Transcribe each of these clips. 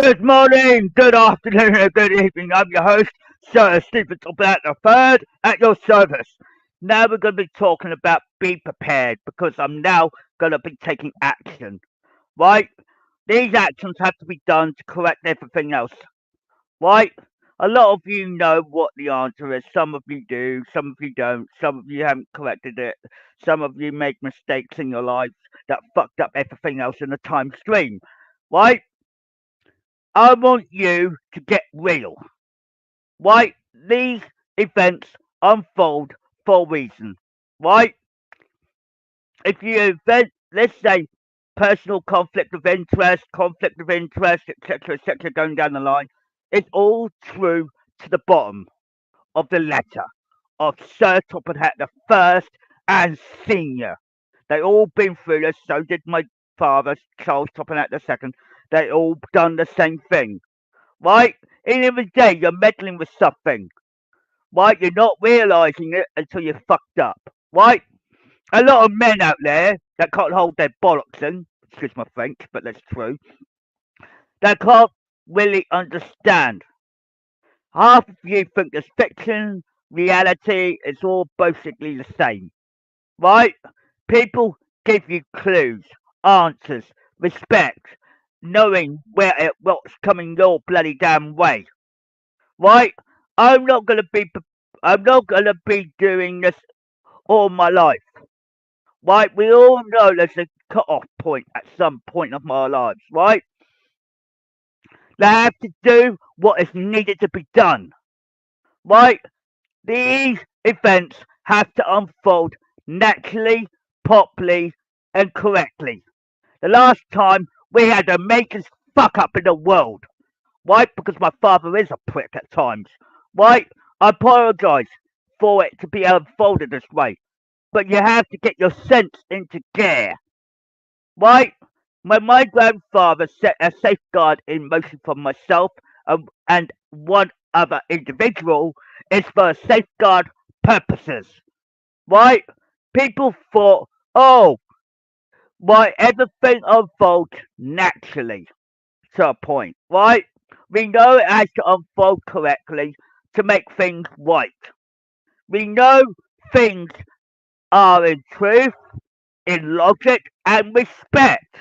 Good morning, good afternoon, and good evening. I'm your host, Sir Stephen Topham the Third, at your service. Now we're going to be talking about be prepared because I'm now going to be taking action. Right? These actions have to be done to correct everything else. Right? A lot of you know what the answer is. Some of you do, some of you don't. Some of you haven't corrected it. Some of you make mistakes in your lives that fucked up everything else in the time stream. Right? I want you to get real. Right? These events unfold for a reason. Right? If you event, let's say, personal conflict of interest, etc., going down the line, it's all true to the bottom of the letter of Sir Topham the First and Senior. They all been through this, so did my father, Charles Topham the Second. They all done the same thing. Right? In the end of the day, you're meddling with something. Right? You're not realizing it until you're fucked up. Right? A lot of men out there that can't hold their bollocks in, excuse my French, but that's true, that can't really understand. Half of you think it's fiction, reality, it's all basically the same. Right? People give you clues, answers, respect, knowing what's coming your bloody damn way. Right? I'm not gonna be I'm not gonna be doing this all my life. Right? We all know there's a cut-off point at some point of our lives, right? They have to do what is needed to be done. Right? These events have to unfold naturally, properly, and correctly. The last time we had the major fuck up in the world. Right? Because my father is a prick at times. Right? I apologise for it to be unfolded this way. But you have to get your sense into gear. Right? When my grandfather set a safeguard in motion for myself and one other individual, it's for safeguard purposes. Right? People thought, oh, why everything unfolds naturally to a point, right? We know it has to unfold correctly to make things right. We know things are in truth, in logic, and respect,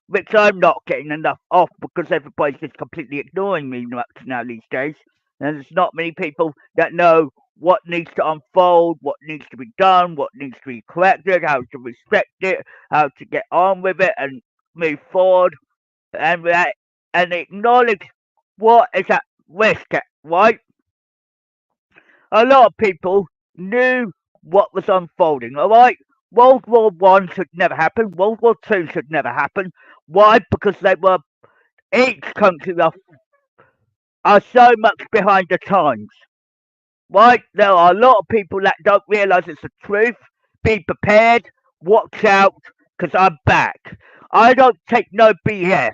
which I'm not getting enough of because everybody's just completely ignoring me now these days. And there's not many people that know what needs to unfold, what needs to be done, what needs to be corrected, how to respect it, how to get on with it and move forward and acknowledge what is at risk, right? A lot of people knew what was unfolding, all right? World War One should never happen. World War Two should never happen. Why? Because they were each country are so much behind the times. Right? There are a lot of people that don't realise it's the truth. Be prepared. Watch out, because I'm back. I don't take no BS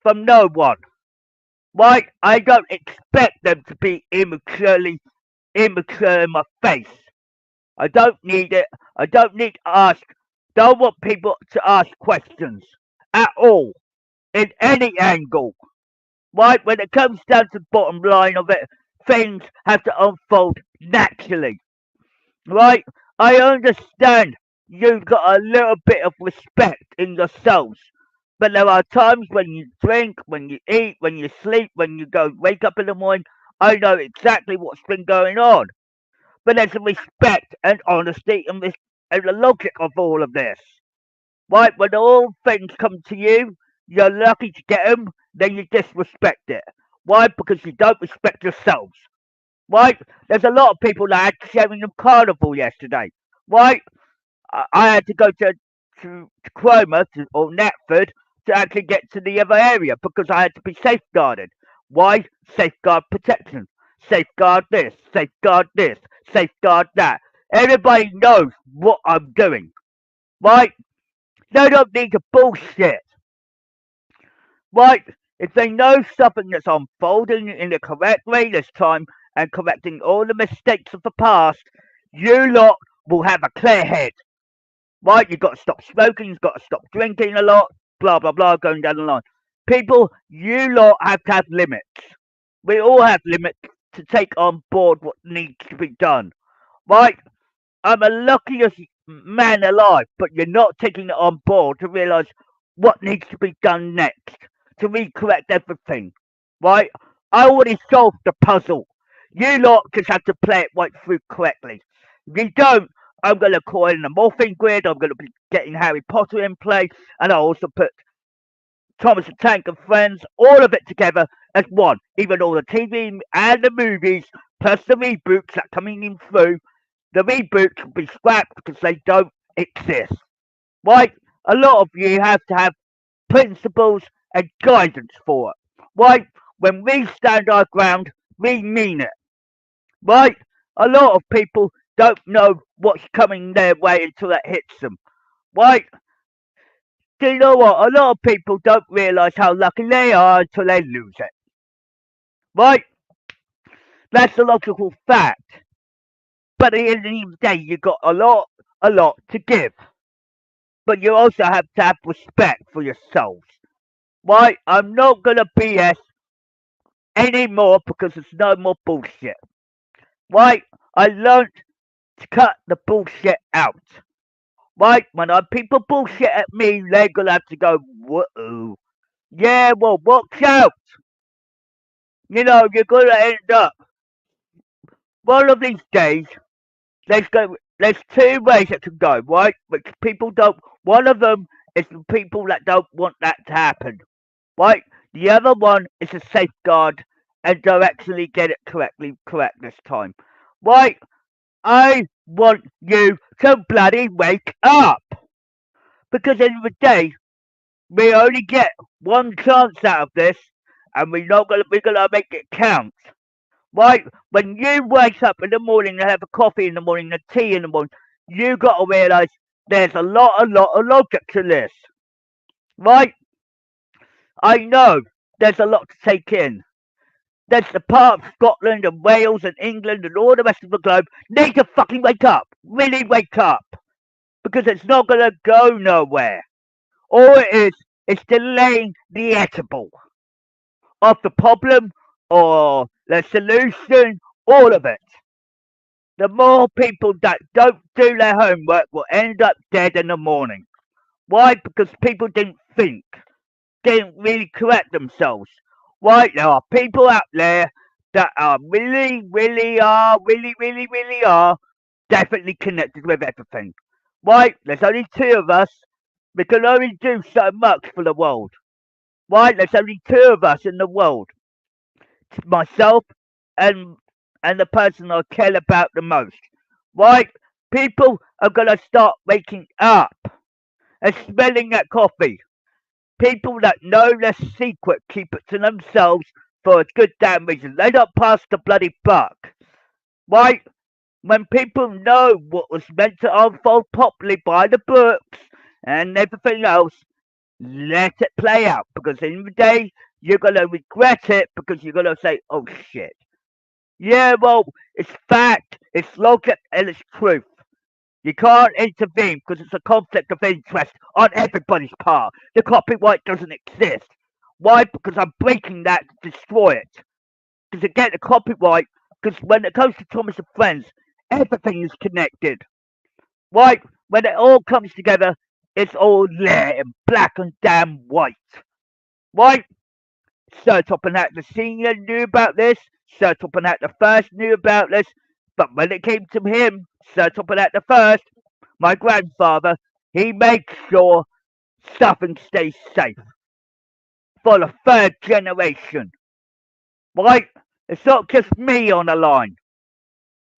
from no one. Right? I don't expect them to be immature in my face. I don't need it. I don't need to ask. Don't want people to ask questions at all in any angle. Right? When it comes down to the bottom line of it, things have to unfold naturally. Right? I understand you've got a little bit of respect in yourselves. But there are times when you drink, when you eat, when you sleep, when you go wake up in the morning. I know exactly what's been going on. But there's a respect and honesty and the logic of all of this. Right? When all things come to you, you're lucky to get them, then you disrespect it. Why? Because you don't respect yourselves. Right? There's a lot of people that had Sheringham Carnival yesterday. Right? I had to go to Cromer or Knapford to actually get to the other area because I had to be safeguarded. Why? Safeguard protection. Safeguard this, safeguard that. Everybody knows what I'm doing. Right? They don't need to bullshit. Right? If they know something that's unfolding in the correct way this time and correcting all the mistakes of the past, you lot will have a clear head. Right? You've got to stop smoking, you've got to stop drinking a lot, blah, blah, blah, going down the line. People, you lot have to have limits. We all have limits to take on board what needs to be done. Right? I'm the luckiest man alive, but you're not taking it on board to realise what needs to be done next to recorrect everything. Right? I already solved the puzzle. You lot just have to play it right through correctly. If you don't, I'm going to call in the morphing grid, I'm going to be getting Harry Potter in play, and I'll also put Thomas the Tank and Friends, all of it together as one. Even all the TV and the movies, plus the reboots that are coming in through, the reboots will be scrapped because they don't exist. Right? A lot of you have to have principles and guidance for it. Right? When we stand our ground, we mean it. Right? A lot of people don't know what's coming their way until it hits them. Right? Do you know what? A lot of people don't realise how lucky they are until they lose it. Right? That's a logical fact. But at the end of the day, you've got a lot to give. But you also have to have respect for yourselves. Right? I'm not gonna BS anymore because there's no more bullshit. Right? I learned to cut the bullshit out. Right? When people bullshit at me, they're gonna have to go, whoa. Yeah, well, watch out. You know, you're gonna end up one of these days. There's two ways it can go, right? Which people don't. One of them is the people that don't want that to happen, right? The other one is a safeguard and they'll actually get it correct this time, right? I want you to bloody wake up because at the end of the day, we only get one chance out of this, and we're gonna make it count. Right? When you wake up in the morning and have a coffee in the morning, a tea in the morning, you got to realise there's a lot of logic to this. Right? I know there's a lot to take in. There's the part of Scotland and Wales and England and all the rest of the globe need to fucking wake up. Really wake up. Because it's not going to go nowhere. All it is delaying the edible of the problem or the solution, all of it. The more people that don't do their homework will end up dead in the morning. Why? Because people didn't really correct themselves. Why? There are people out there that are really are definitely connected with everything. Why? There's only two of us. We can only do so much for the world. Why? There's only two of us in the world. Myself and the person I care about the most. Right? People are gonna start waking up and smelling that coffee. People that know their secret keep it to themselves for a good damn reason. They don't pass the bloody buck. Right? When people know what was meant to unfold properly by the books and everything else, let it play out because in the day you're gonna regret it because you're gonna say, "Oh shit." Yeah, well, it's fact, it's logic, and it's truth. You can't intervene because it's a conflict of interest on everybody's part. The copyright doesn't exist. Why? Because I'm breaking that to destroy it. Because again, the copyright, because when it comes to Thomas and Friends, everything is connected. Right? When it all comes together, it's all there in black and damn white. Right? Sir Topham the Senior knew about this. Sir Topham the First knew about this. But when it came to him, Sir Topham the First, my grandfather, he made sure something stays safe for the third generation. Right? It's not just me on the line.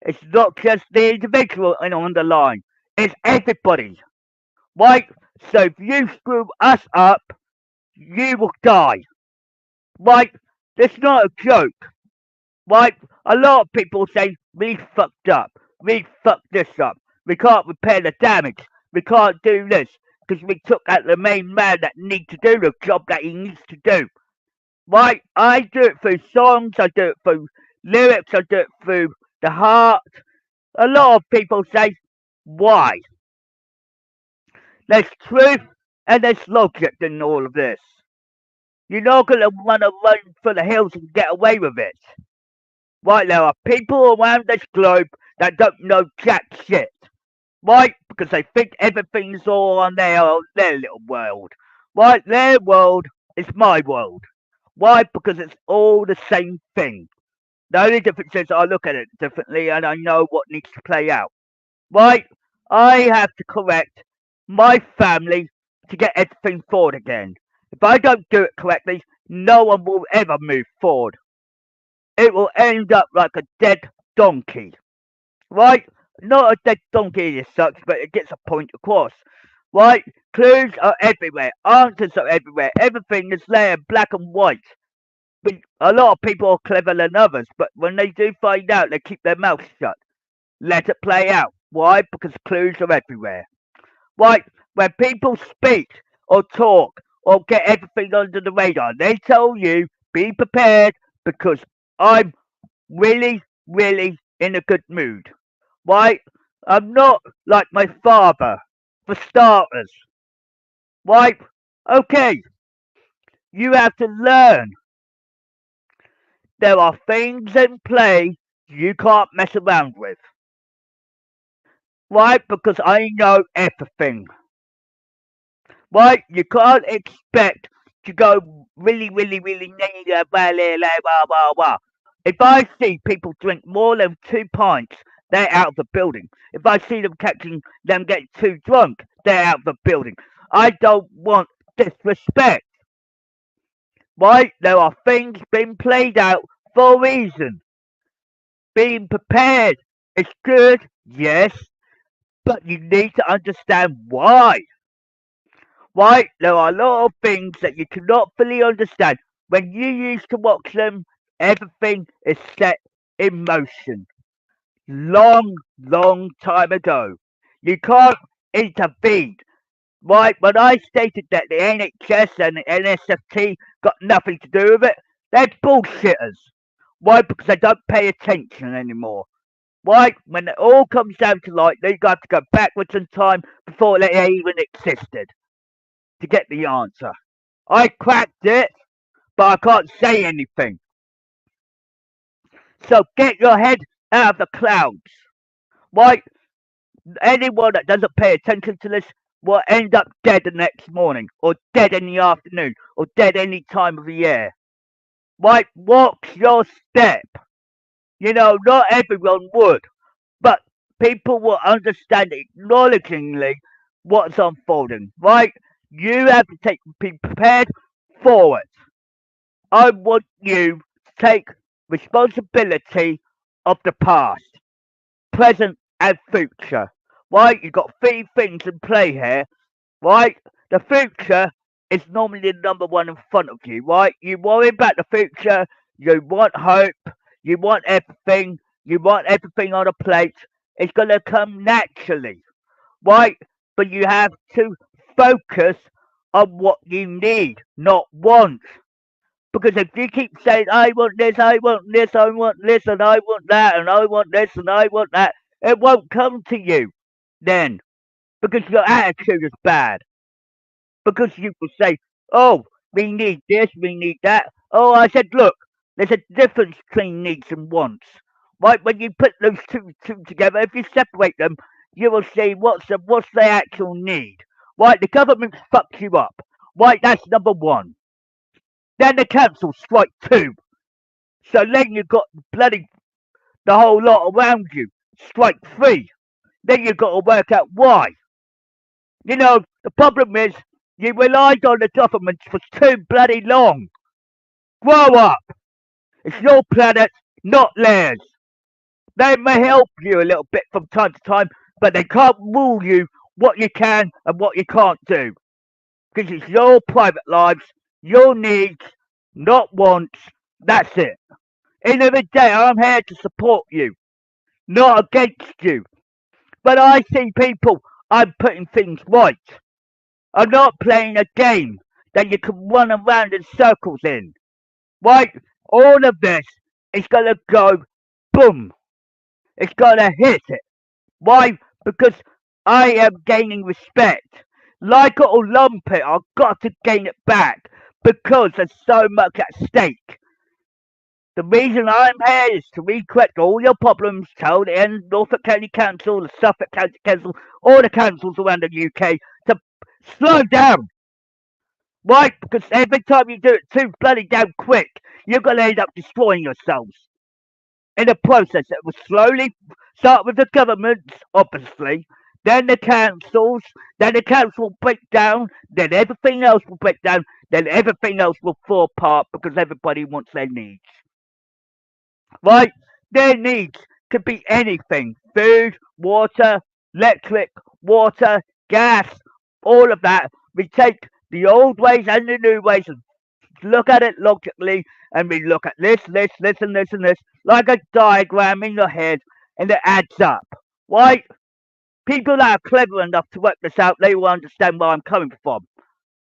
It's not just the individual on the line. It's everybody. Right? So if you screw us up, you will die. Right? It's not a joke. Right? A lot of people say, we fucked up. We fucked this up. We can't repair the damage. We can't do this. Because we took out the main man that needs to do the job that he needs to do. Right? I do it through songs. I do it through lyrics. I do it through the heart. A lot of people say, why? There's truth and there's logic in all of this. You're not going to want to run for the hills and get away with it. Right, there are people around this globe that don't know jack shit. Right? Because they think everything's all on their little world. Right? Their world is my world. Why? Because it's all the same thing. The only difference is I look at it differently and I know what needs to play out. Right? I have to correct my family to get everything forward again. If I don't do it correctly, no one will ever move forward. It will end up like a dead donkey. Right? Not a dead donkey as such, but it gets a point across. Right? Clues are everywhere. Answers are everywhere. Everything is there in black and white. But a lot of people are clever than others, but when they do find out, they keep their mouths shut. Let it play out. Why? Because clues are everywhere. Right? When people speak or talk or get everything under the radar, they tell you, be prepared because I'm really, really in a good mood. Right? I'm not like my father, for starters. Right? Okay, you have to learn. There are things in play you can't mess around with. Right? Because I know everything. Right? You can't expect to go really, really, really blah, blah, blah, blah. If I see people drink more than 2 pints, they're out of the building. If I see them catching them getting too drunk, they're out of the building. I don't want disrespect. Right? There are things being played out for a reason. Being prepared is good, yes, but you need to understand why. Right? There are a lot of things that you cannot fully understand. When you used to watch them, everything is set in motion. Long, long time ago. You can't intervene. Right? When I stated that the NHS and the NSFT got nothing to do with it, they're bullshitters. Why? Because they don't pay attention anymore. Why? When it all comes down to light, they got to go backwards in time before they even existed to get the answer. I cracked it, but I can't say anything. So get your head out of the clouds. Why? Anyone that doesn't pay attention to this will end up dead the next morning, or dead in the afternoon, or dead any time of the year. Why? Watch your step. You know, not everyone would, but people will understand acknowledgingly what's unfolding, right? You have to be prepared for it. I want you to take responsibility of the past, present, and future. Right? You've got three things in play here, right? The future is normally the number one in front of you, right? You worry about the future, you want hope, you want everything on a plate. It's going to come naturally, right? But you have to focus on what you need, not want. Because if you keep saying, I want this, I want this, I want this, and I want that, and I want this, and I want that, it won't come to you then. Because your attitude is bad. Because you will say, oh, we need this, we need that. Oh, I said, look, there's a difference between needs and wants. Right? When you put those two together, if you separate them, you will see what's the actual need. Right? The government fucks you up. Right? That's number one. Then the council strike two. So then you've got bloody the whole lot around you. Strike three. Then you've got to work out why. You know, the problem is you relied on the government for too bloody long. Grow up. It's your planet, not theirs. They may help you a little bit from time to time, but they can't rule you what you can and what you can't do. Because it's your private lives, your needs, not wants. That's it. End of the day, I'm here to support you, not against you. But I see people, I'm putting things right. I'm not playing a game that you can run around in circles in. Right? All of this is going to go boom. It's going to hit it. Why? Because I am gaining respect. Like it or lump it, I've got to gain it back. because there's so much at stake. The reason I'm here is to correct all your problems, tell the Norfolk County Council, the Suffolk County Council, all the councils around the UK to slow down. Right? Because every time you do it too bloody damn quick, you're going to end up destroying yourselves. In the process, it will slowly start with the governments, obviously, then the councils, then the council will break down, then everything else will break down, then everything else will fall apart because everybody wants their needs. Right? Their needs could be anything: food, water, electric, water, gas, all of that. We take the old ways and the new ways and look at it logically, and we look at this, and this, like a diagram in your head, and it adds up. Right? People that are clever enough to work this out, they will understand where I'm coming from.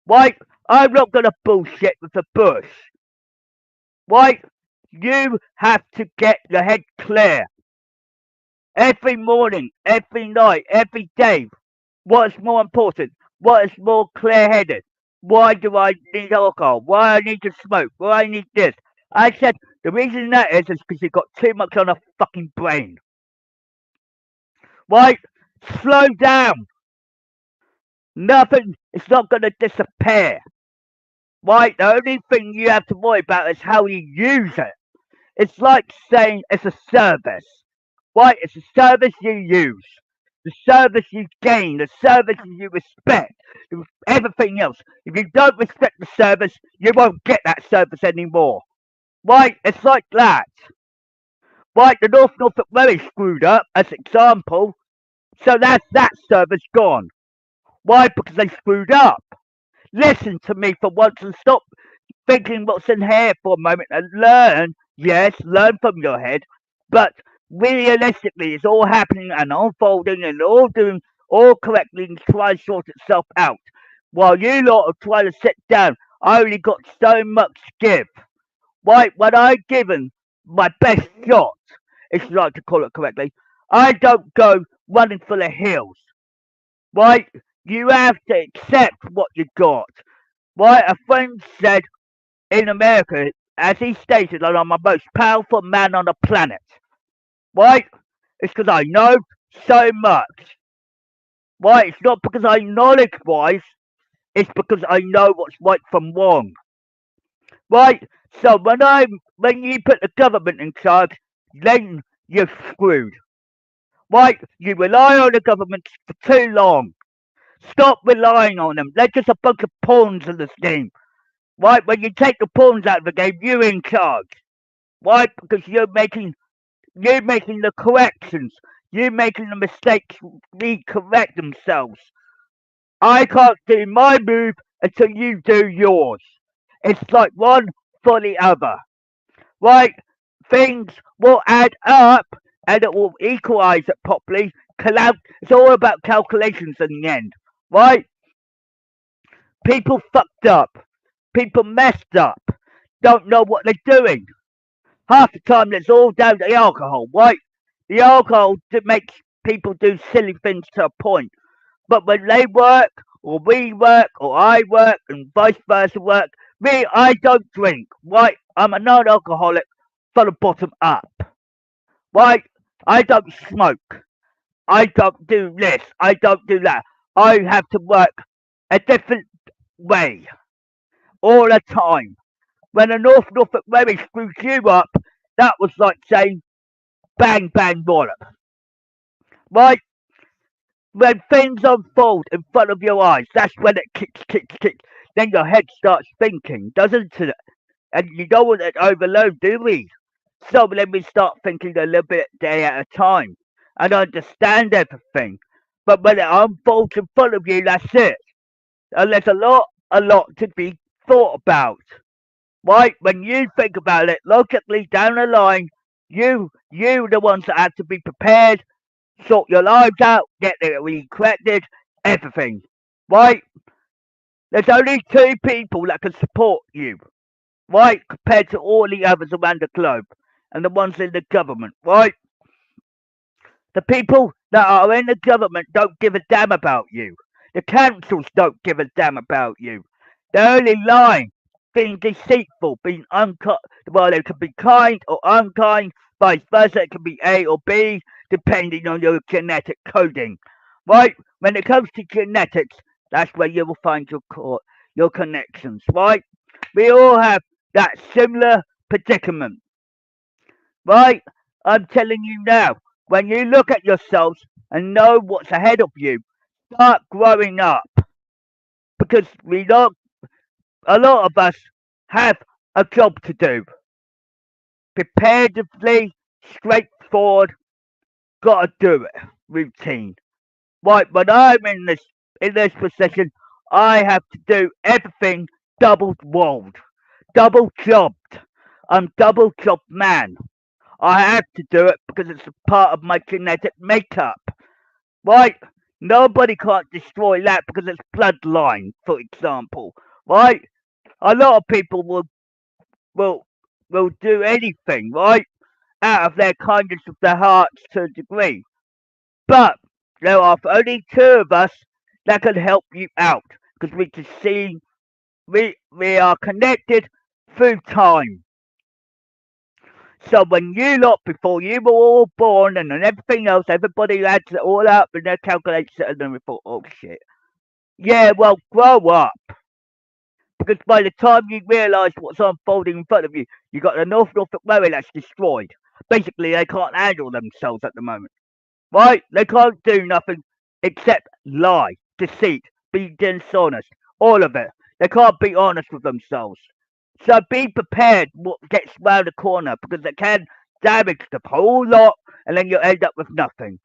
Right? I'm not going to bullshit with the bush. Right? You have to get your head clear. Every morning, every night, every day. What is more important? What is more clear headed? Why do I need alcohol? Why I need to smoke? Why I need this? I said the reason that is because you've got too much on a fucking brain. Right? Slow down. Nothing is not going to disappear. Right? The only thing you have to worry about is how you use it. It's like saying it's a service. Right? It's a service you use. The service you gain, the service you respect, everything else. If you don't respect the service, you won't get that service anymore. Right? It's like that. Right? The Norfolk very screwed up, as an example. So that's that service gone. Why? Because they screwed up. Listen to me for once and stop thinking what's in here for a moment and learn. Yes, learn from your head, but realistically, it's all happening and unfolding and all correctly and try to sort itself out. While you lot are trying to sit down, I only got so much to give. Right, when I've given my best shot, if you like to call it correctly, I don't go running for the hills. Right, you have to accept what you got. Right, a friend said in America, as he stated, that I'm the most powerful man on the planet. Right? It's because I know so much. Right? It's not because I'm knowledge wise, it's because I know what's right from wrong. Right? So when you put the government in charge, then you're screwed. Right? You rely on the government for too long. Stop relying on them. They're just a bunch of pawns in this game. Right? When you take the pawns out of the game, you're in charge. Right? Because you're making the corrections. You're making the mistakes correct themselves. I can't do my move until you do yours. It's like one for the other. Right? Things will add up and it will equalize it properly. It's all about calculations in the end. Right? People fucked up. People messed up. Don't know what they're doing. Half the time it's all down to the alcohol, right? The alcohol makes people do silly things to a point. But when they work, or we work, or I work, and vice versa work, I don't drink, right? I'm a non-alcoholic from the bottom up, right? I don't smoke. I don't do this. I don't do that. I have to work a different way all the time. When the Norfolk Ferry screws you up, that was like saying bang, bang, wallop. Right? When things unfold in front of your eyes, that's when it kicks. Then your head starts thinking, doesn't it? And you don't want it overload, do we? So then we start thinking a little bit day at a time and understand everything. But when it unfolds in front of you, that's it. And there's a lot to be thought about. Right? When you think about it logically down the line, you the ones that have to be prepared, sort your lives out, get it corrected, everything. Right? There's only two people that can support you, right? Compared to all the others around the globe and the ones in the government, right? The people that are in the government don't give a damn about you. The councils don't give a damn about you. They're only lying. being deceitful, being unkind. Well, it could be kind or unkind, vice versa. It could be A or B, depending on your genetic coding. Right? When it comes to genetics, that's where you will find your connections. Right? We all have that similar predicament. Right? I'm telling you now, when you look at yourselves and know what's ahead of you, start growing up because we don't. A lot of us have a job to do. Preparedly, straightforward, gotta do it. Routine. Right, when I'm in this position, I have to do everything double walled, double jobbed. I'm double job man. I have to do it because it's a part of my genetic makeup. Right? Nobody can't destroy that because it's bloodline, for example. Right? A lot of people will will do anything, right? Out of their kindness of their hearts to a degree. But there are only two of us that can help you out because we can see we are connected through time. So when you lot, before you were all born and then everything else, everybody adds it all up and they calculates it and then we thought, oh shit. Yeah, well, grow up. Because by the time you realise what's unfolding in front of you, you got the Norfolk Railway that's destroyed. Basically, they can't handle themselves at the moment. Right? They can't do nothing except lie, deceit, be dishonest, all of it. They can't be honest with themselves. So be prepared what gets round the corner because it can damage the whole lot and then you'll end up with nothing.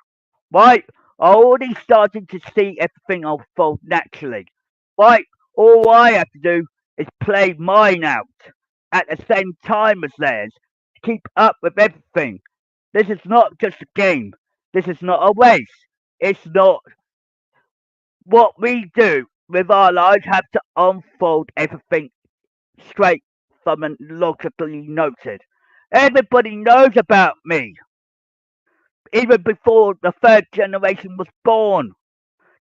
Right? I'm already starting to see everything unfold naturally. Right? All I have to do is play mine out at the same time as theirs. Keep up with everything. This is not just a game. This is not a race. It's not what we do with our lives have to unfold everything straight from and logically noted. Everybody knows about me, even before the third generation was born.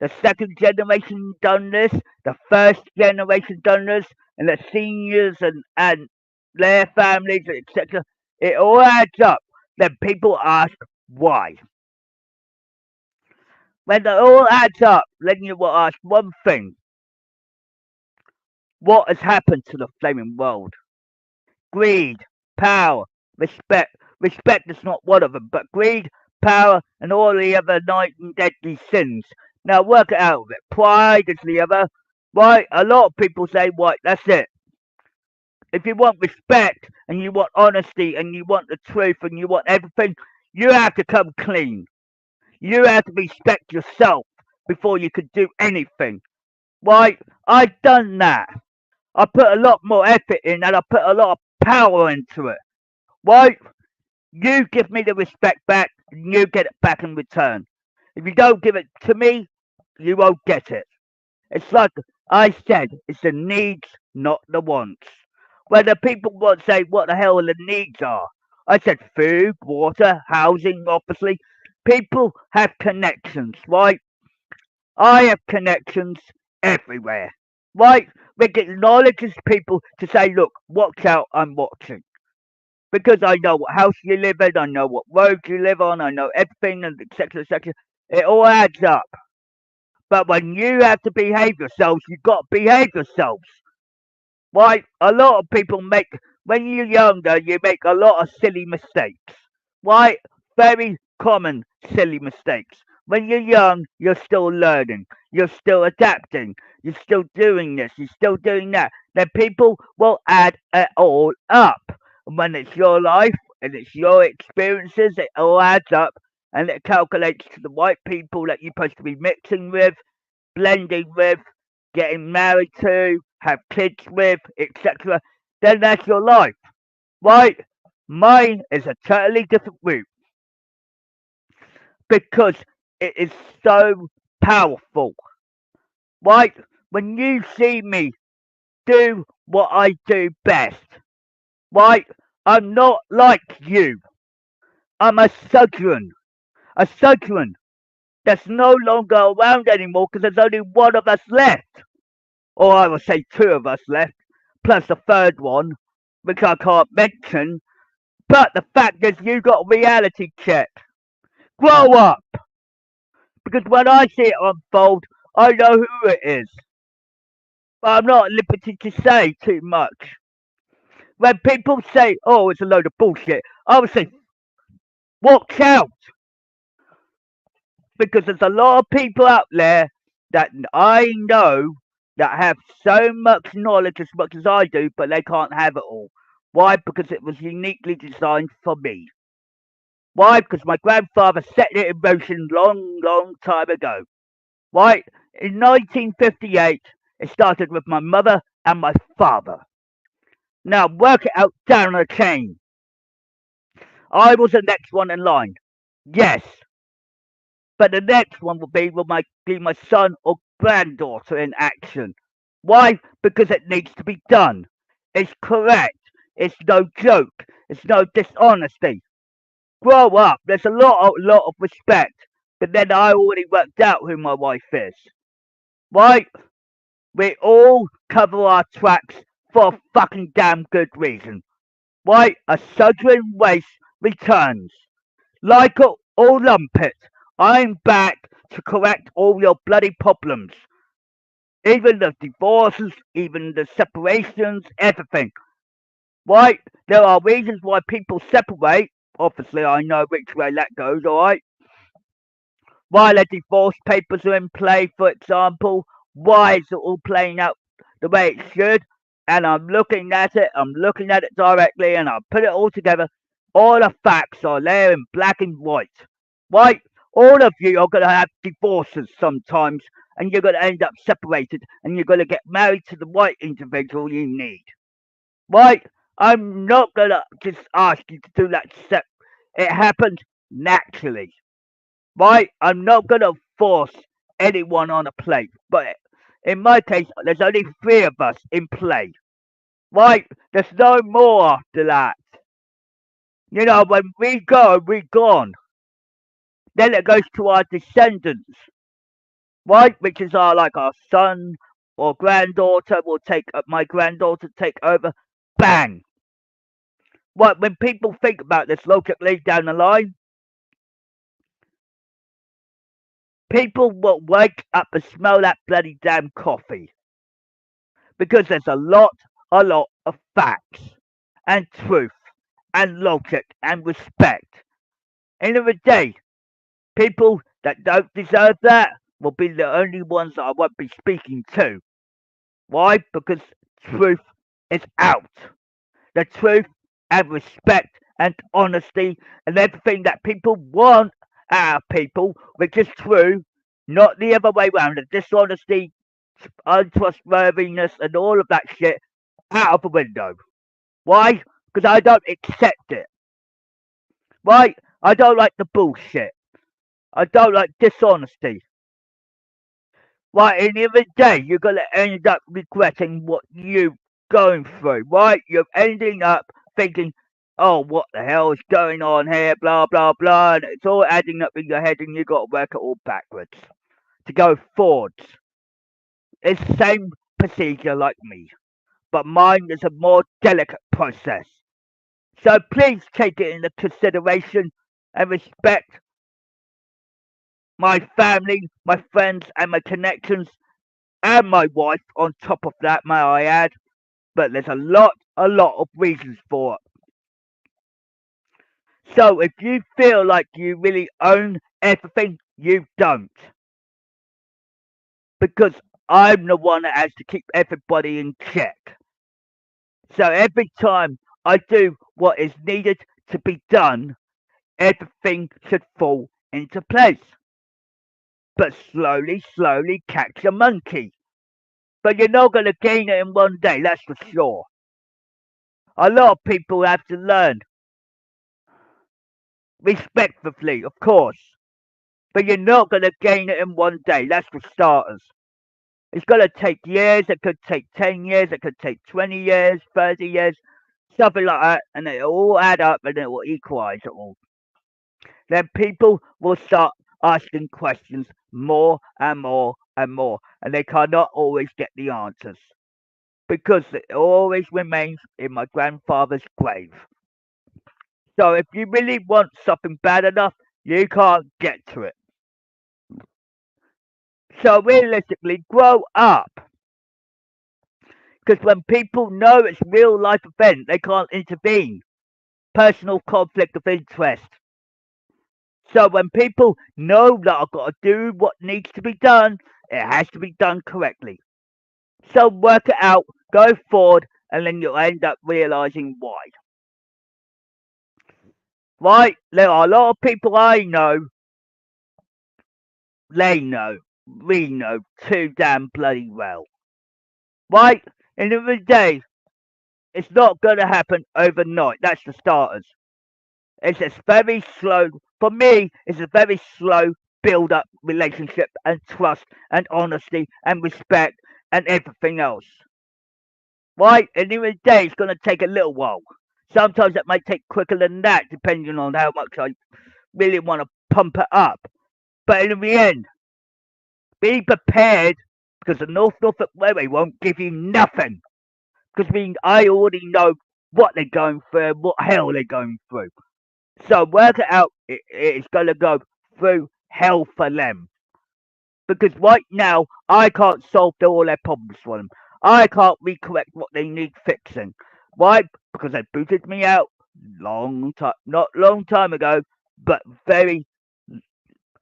The second generation done this, the first generation done this, and the seniors and their families, etc. It all adds up. Then people ask why. When it all adds up, then you will ask one thing: what has happened to the flaming world? Greed, power, respect. Respect is not one of them, but greed, power, and all the other nine deadly sins. Now work it out with it. Pride is the other. Right? A lot of people say, right, that's it. If you want respect and you want honesty and you want the truth and you want everything, you have to come clean. You have to respect yourself before you can do anything. Right? I've done that. I put a lot more effort in and I put a lot of power into it. Right? You give me the respect back and you get it back in return. If you don't give it to me, you won't get it. It's like I said, it's the needs, not the wants. When the people want to say what the hell the needs are, I said food, water, housing, obviously. People have connections, right? I have connections everywhere, right? Which acknowledges people to say, look, watch out, I'm watching. Because I know what house you live in, I know what road you live on, I know everything, and etc. etc. It all adds up. But when you have to behave yourselves, you've got to behave yourselves. Right? A lot of people make, when you're younger, you make a lot of silly mistakes. Right? Very common silly mistakes. When you're young, you're still learning, you're still adapting, you're still doing this, you're still doing that. Then people will add it all up. And when it's your life and it's your experiences, it all adds up and it calculates to the right people that you're supposed to be mixing with, blending with, getting married to, have kids with, etc., then that's your life, right? Mine is a totally different route because it is so powerful, right? When you see me do what I do best, right? I'm not like you. I'm a sojourn that's no longer around anymore because there's only one of us left, or I would say two of us left. plus the third one, which I can't mention. But the fact is, you got a reality check. Grow up! Because when I see it unfold, I know who it is. But I'm not at liberty to say too much. When people say, oh, it's a load of bullshit, I would say, watch out! Because there's a lot of people out there that I know that have so much knowledge as much as I do, but they can't have it all. Why? Because it was uniquely designed for me. Why? Because my grandfather set it in motion long, long time ago. Why? In 1958, it started with my mother and my father. Now work it out down the chain. I was the next one in line. Yes. But the next one be my son or granddaughter in action. Why? Because it needs to be done. It's correct. It's no joke. It's no dishonesty. Grow up. There's a lot of respect. But then I already worked out who my wife is. Why? We all cover our tracks for a fucking damn good reason. Why? A southern race returns. Like it or lump it, I'm back to correct all your bloody problems. Even the divorces, even the separations, everything. Why? There are reasons why people separate. Obviously, I know which way that goes, alright? Why the divorce papers are in play, for example. Why is it all playing out the way it should? And I'm looking at it directly, and I put it all together. All the facts are there in black and white. Why? All of you are going to have divorces sometimes, and you're going to end up separated, and you're going to get married to the right individual you need. Why? I'm not going to just ask you to do that step. It happens naturally. Right? I'm not going to force anyone on a plate, but in my case, there's only three of us in play. Right? There's no more after that. You know, when we go, we're gone. Then it goes to our descendants, right? Which is our son or granddaughter will take my granddaughter take over. Bang! Right? When people think about this logically down the line, people will wake up and smell that bloody damn coffee because there's a lot of facts and truth and logic and respect. End of the day, people that don't deserve that will be the only ones that I won't be speaking to. Why? Because truth is out. The truth and respect and honesty and everything that people want out of people, which is true, not the other way around. The dishonesty, untrustworthiness, and all of that shit out of the window. Why? Because I don't accept it. Why? I don't like the bullshit. I don't like dishonesty. Right, in the end of the day, you're gonna end up regretting what you're going through, right? You're ending up thinking, oh, what the hell is going on here, blah, blah, blah, and it's all adding up in your head and you gotta work it all backwards to go forwards. It's the same procedure like me, but mine is a more delicate process. So please take it into consideration and respect my family, my friends, and my connections, and my wife on top of that, may I add. But there's a lot of reasons for it. So if you feel like you really own everything, you don't. Because I'm the one that has to keep everybody in check. So every time I do what is needed to be done, everything should fall into place. But slowly, slowly catch a monkey. But you're not going to gain it in one day, that's for sure. A lot of people have to learn respectfully, of course, but you're not going to gain it in one day, that's for starters. It's going to take years, it could take 10 years, it could take 20 years, 30 years, something like that, and it'll all add up and it will equalize it all. Then people will start asking questions more and more and more, and they cannot always get the answers. because it always remains in my grandfather's grave. So if you really want something bad enough, you can't get to it. So realistically, grow up. Because when people know it's real life event, they can't intervene. Personal conflict of interest. So when people know that I've got to do what needs to be done, it has to be done correctly. So work it out, go forward, and then you'll end up realizing why. Right? There are a lot of people I know, they know, we know too damn bloody well. Right? In the end of the day, it's not going to happen overnight. That's the starters. It's a very slow, for me, it's a very slow build up relationship and trust and honesty and respect and everything else. Right? At the end of the day, it's going to take a little while. Sometimes it might take quicker than that, depending on how much I really want to pump it up. But in the end, be prepared because the Norfolk Railway won't give you nothing. Because I already know what they're going through, what hell they're going through. So work it out. It's going to go through hell for them. Because right now, I can't solve all their problems for them. I can't recorrect what they need fixing. Why? Because they booted me out long time, not long time ago, but very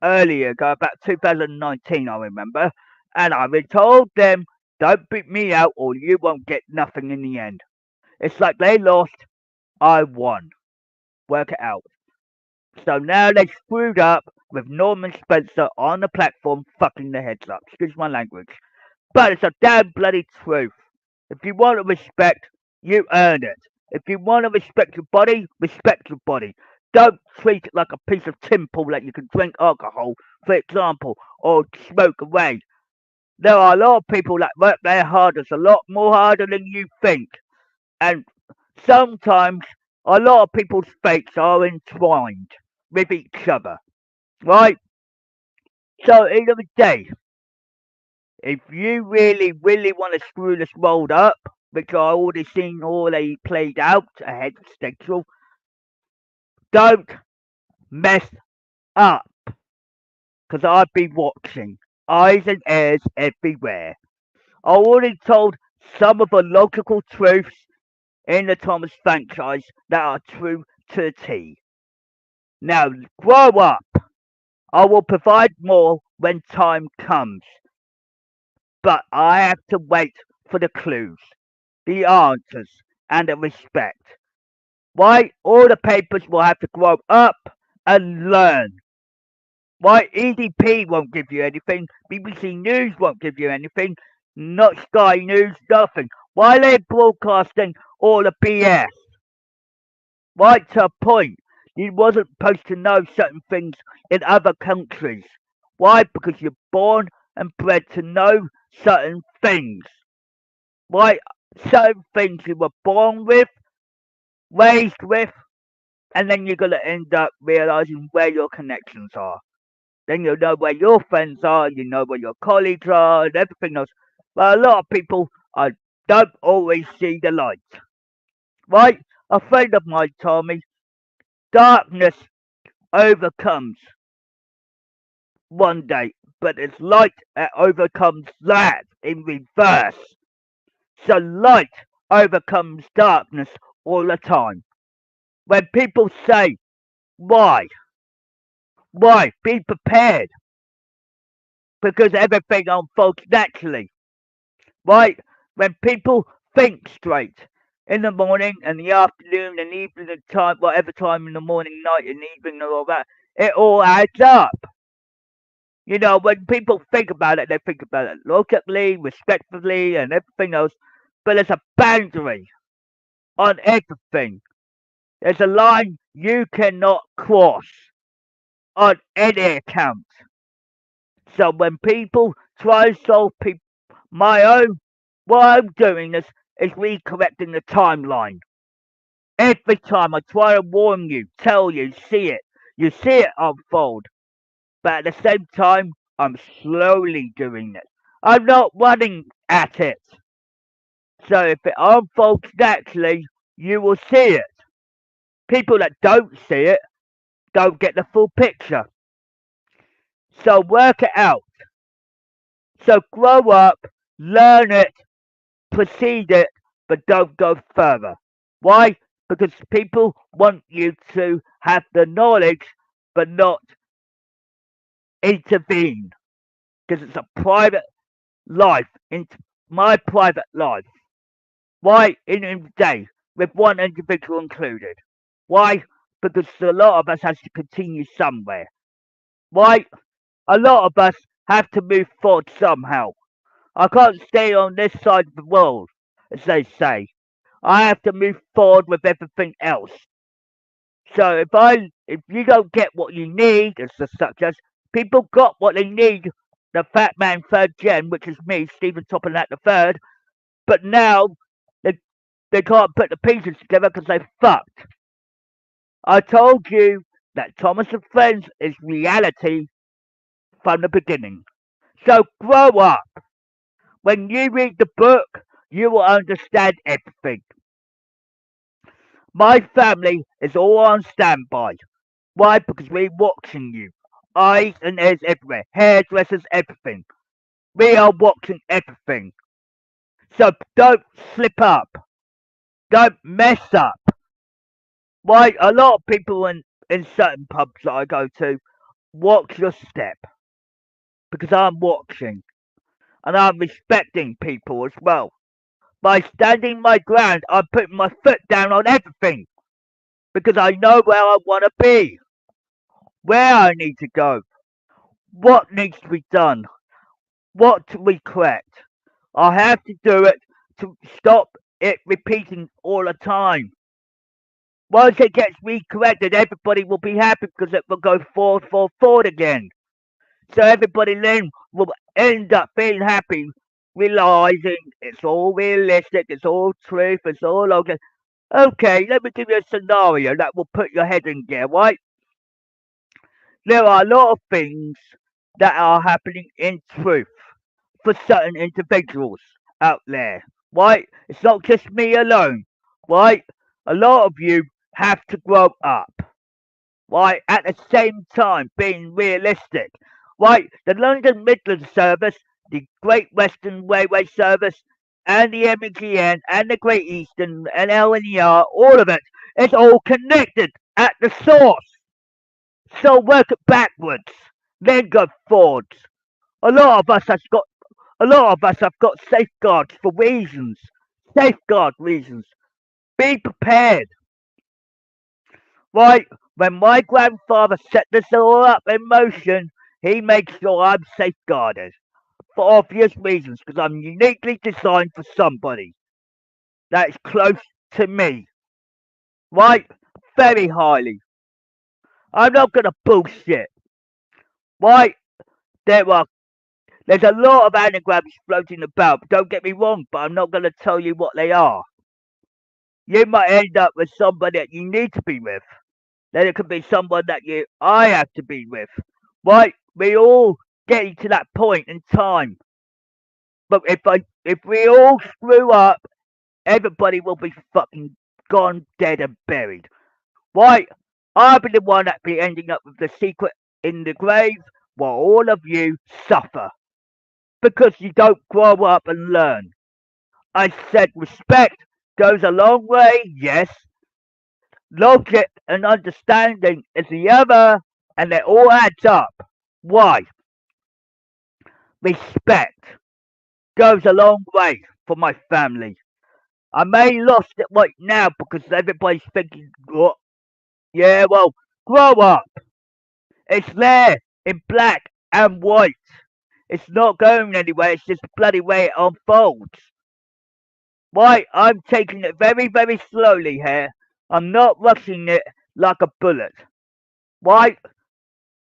early ago, about 2019, I remember. And I've been told them, don't boot me out or you won't get nothing in the end. It's like they lost, I won. Work it out. So now they screwed up with Norman Spencer on the platform fucking their heads up. Excuse my language. But it's a damn bloody truth. If you want to respect, you earn it. If you want to respect your body, respect your body. Don't treat it like a piece of tinsel that you can drink alcohol, for example, or smoke away. There are a lot of people that work their hardest, a lot more harder than you think. And sometimes a lot of people's fates are entwined with each other, right? So, in the day, if you really, really want to screw this world up, which I already seen already played out ahead of schedule, don't mess up, because I've been watching. Eyes and ears everywhere. I already told some of the logical truths in the Thomas franchise that are true to the T. Now, grow up. I will provide more when time comes. But I have to wait for the clues, the answers, and the respect. Why? All the papers will have to grow up and learn. Why? EDP won't give you anything. BBC News won't give you anything. Not Sky News, nothing. Why are they broadcasting all the BS? Right to a point. You wasn't supposed to know certain things in other countries. Why? Because you're born and bred to know certain things. Why? Certain things you were born with, raised with, and then you're going to end up realizing where your connections are. Then you'll know where your friends are, you know where your colleagues are, and everything else. But a lot of people don't always see the light. Right? A friend of mine told me darkness overcomes one day, but it's light that overcomes that in reverse. So light overcomes darkness all the time. When people say, why? Why? Be prepared. Because everything unfolds naturally. Right? When people think straight in the morning and the afternoon and evening time, whatever time in the morning, night and evening and all that, it all adds up. You know, when people think about it, they think about it logically, respectfully, and everything else. But there's a boundary on everything. There's a line you cannot cross on any account. So when people try to solve my own, what I'm doing is recorrecting the timeline. Every time I try to warn you, tell you, you see it unfold. But at the same time, I'm slowly doing it. I'm not running at it. So if it unfolds naturally, you will see it. People that don't see it don't get the full picture. So work it out. So grow up, learn it, proceed it, but don't go further. Why? Because people want you to have the knowledge, but not intervene. Because it's a private life, into my private life. Why? In the day, with one individual included. Why? Because a lot of us has to continue somewhere. Why? A lot of us have to move forward somehow. I can't stay on this side of the world, as they say. I have to move forward with everything else. So if you don't get what you need, as such as people got what they need, the fat man third gen, which is me, Stephen Topham the third, but now they they can't put the pieces together because they fucked. I told you that Thomas and Friends is reality from the beginning. So grow up. When you read the book, you will understand everything. My family is all on standby. Why? Because we're watching you. Eyes and ears everywhere. Hairdressers, everything. We are watching everything. So don't slip up. Don't mess up. Why? A lot of people in certain pubs that I go to, watch your step. Because I'm watching. And I'm respecting people as well. By standing my ground, I'm putting my foot down on everything. Because I know where I want to be. Where I need to go. What needs to be done. What to be correct. I have to do it to stop it repeating all the time. Once it gets recorrected, everybody will be happy because it will go forward again. So everybody then will end up being happy, realizing it's all realistic, it's all truth, it's all okay. Okay, let me give you a scenario that will put your head in gear, right? There are a lot of things that are happening in truth for certain individuals out there, right? It's not just me alone, right? A lot of you have to grow up, right? At the same time, being realistic, right? The London Midland service, the Great Western Railway service, and the M&GN, and the Great Eastern, and L&ER, all of it, it's all connected at the source. So work it backwards, then go forwards. A lot of us has got A lot of us have got safeguards for reasons. Safeguard reasons. Be prepared. Right? When my grandfather set this all up in motion, he makes sure I'm safeguarded. For obvious reasons, because I'm uniquely designed for somebody that is close to me. Right? Very highly. I'm not gonna bullshit. Right? There are there's a lot of anagrams floating about. Don't get me wrong, but I'm not gonna tell you what they are. You might end up with somebody that you need to be with. Then it could be someone that I have to be with. Right? We all getting to that point in time. But if we all screw up, everybody will be fucking gone, dead and buried. Right? I'll be the one that be ending up with the secret in the grave while all of you suffer. Because you don't grow up and learn. I said respect goes a long way, yes. Logic and understanding is the other, and it all adds up. Why? Respect goes a long way for my family. I may lost it right now because everybody's thinking, what? Yeah, well, grow up. It's there in black and white. It's not going anywhere. It's just the bloody way it unfolds. Why? I'm taking it very, very slowly here. I'm not rushing it like a bullet. Why?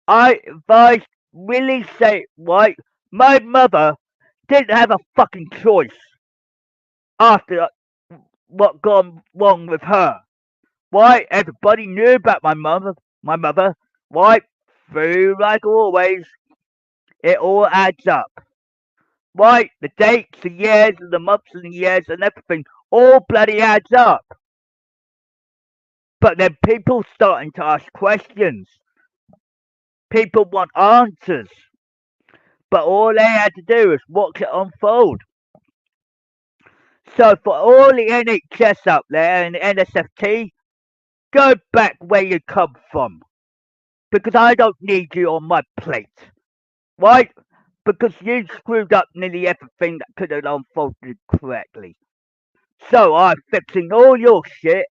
If I really say, right, my mother didn't have a fucking choice after what gone wrong with her. Why? Everybody knew about my mother. Why? Through like always, it all adds up. Right? The dates, the years, and the months, and the years, and everything all bloody adds up. But then people starting to ask questions. People want answers. But all they had to do is watch it unfold. So for all the NHS out there and the NSFT, go back where you come from. Because I don't need you on my plate. Right? Because you screwed up nearly everything that could have unfolded correctly. So I'm fixing all your shit,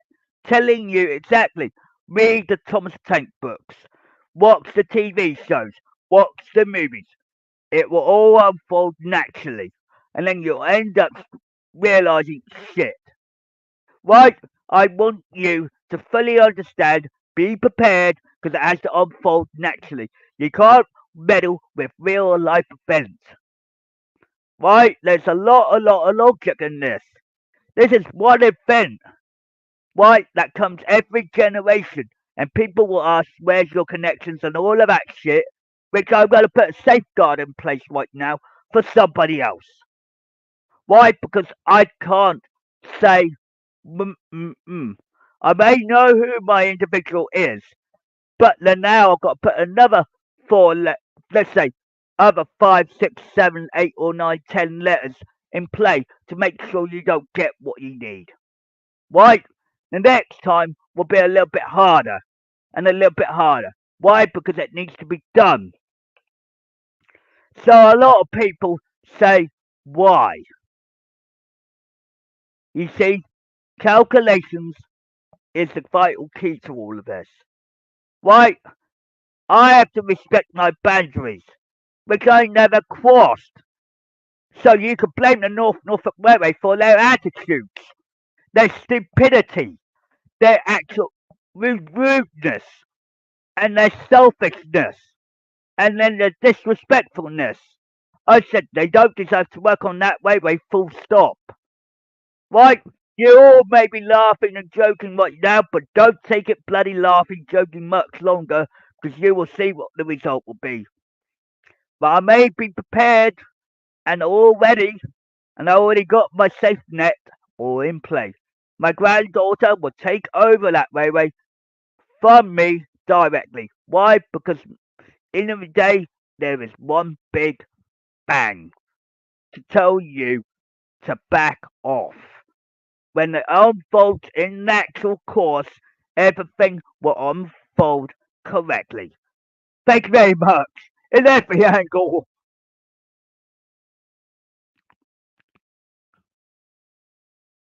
telling you exactly. Read the Thomas Tank books, watch the TV shows, watch the movies. It will all unfold naturally, and then you'll end up realizing shit. Right? I want you to fully understand, be prepared, because it has to unfold naturally. You can't meddle with real life events. Right? There's a lot of logic in this. This is one event, right, that comes every generation. And people will ask, where's your connections and all of that shit, which I'm going to put a safeguard in place right now for somebody else. Why? Because I can't say, I may know who my individual is, but then now I've got to put another four, let's say, other 5, 6, 7, 8, or 9, 10 letters in play to make sure you don't get what you need. Right? The next time will be a little bit harder and a little bit harder. Why? Because it needs to be done. So a lot of people say, why? You see, calculations is the vital key to all of this. Right? I have to respect my boundaries, which I never crossed. So you could blame the Norfolk Railway for their attitudes, their stupidity, their actual rudeness, and their selfishness, and then the disrespectfulness. I said they don't deserve to work on that railway, full stop. Right? You all may be laughing and joking right now, but don't take it bloody laughing, joking much longer, because you will see what the result will be. But I may be prepared and all ready, and I already got my safety net all in place. My granddaughter will take over that railway from me directly. Why? Because in the day there is one big bang to tell you to back off. When it unfolds in natural course, everything will unfold correctly. Thank you very much. In every angle.